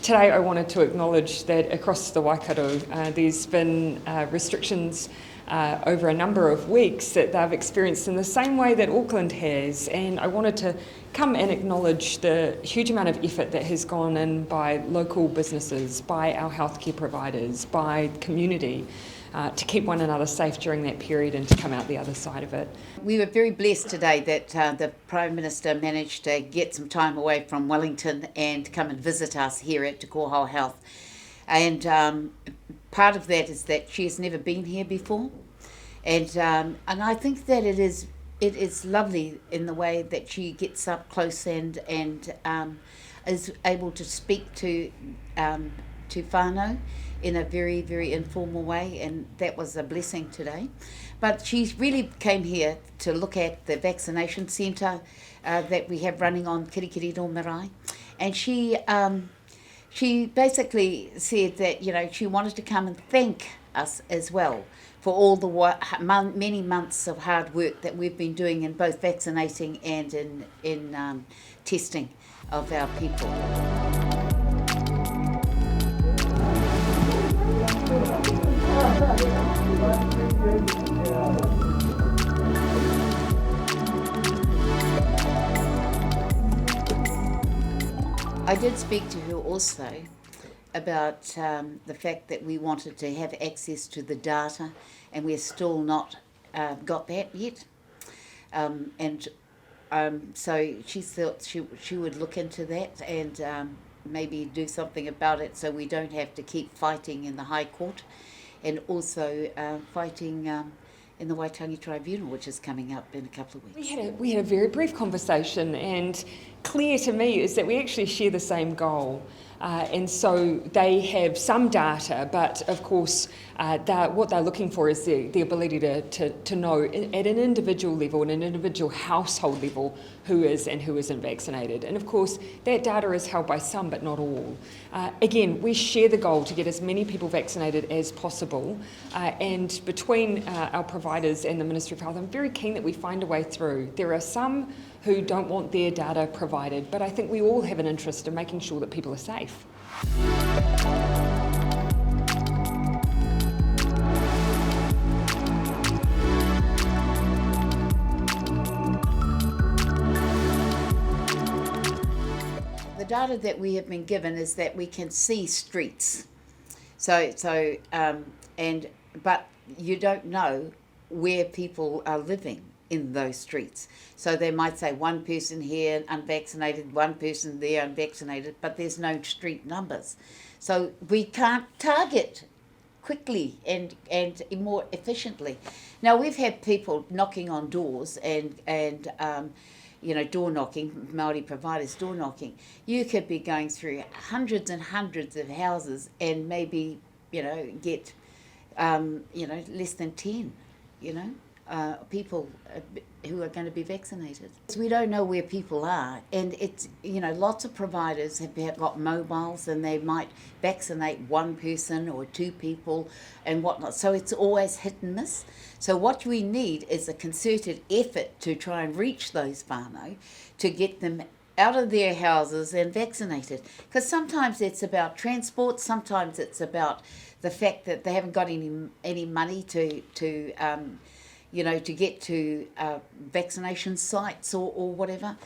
Today I wanted to acknowledge that across the Waikato there's been restrictions over a number of weeks that they've experienced in the same way that Auckland has, and I wanted to come and acknowledge the huge amount of effort that has gone in by local businesses, by our healthcare providers, by community to keep one another safe during that period and to come out the other side of it. We were very blessed today that the Prime Minister managed to get some time away from Wellington and come and visit us here at Te Kohao Health. And part of that is that she has never been here before. And I think that it is lovely in the way that she gets up close and is able to speak to whānau in a very, very informal way, and that was a blessing today. But she really came here to look at the vaccination centre that we have running on Kirikiri Marae, and she basically said that, you know, she wanted to come and thank us as well for all the many months of hard work that we've been doing in both vaccinating and in testing of our people. I did speak to her also about the fact that we wanted to have access to the data, and we're still not got that yet. So she thought she would look into that and maybe do something about it so we don't have to keep fighting in the High Court, and also fighting in the Waitangi Tribunal, which is coming up in a couple of weeks. We had a very brief conversation, and clear to me is that we actually share the same goal. And so they have some data, but of course what they're looking for is the ability to know at an individual level, at an individual household level, who is and who isn't vaccinated. And of course that data is held by some but not all. Again, we share the goal to get as many people vaccinated as possible, and between our providers and the Ministry of Health, I'm very keen that we find a way through. There are some who don't want their data provided, but I think we all have an interest in making sure that people are safe. The data that we have been given is that we can see streets, but you don't know where people are living in those streets. So they might say one person here unvaccinated, one person there unvaccinated, but there's no street numbers. So we can't target quickly and more efficiently. Now we've had people knocking on doors and door knocking, Māori providers door knocking. You could be going through hundreds and hundreds of houses and maybe, get, less than 10, people who are going to be vaccinated. We don't know where people are, and it's, lots of providers have got mobiles and they might vaccinate one person or two people and whatnot, so it's always hit and miss. So what we need is a concerted effort to try and reach those whānau, to get them out of their houses and vaccinated, because sometimes it's about transport, sometimes it's about the fact that they haven't got any money to get to vaccination sites or whatever.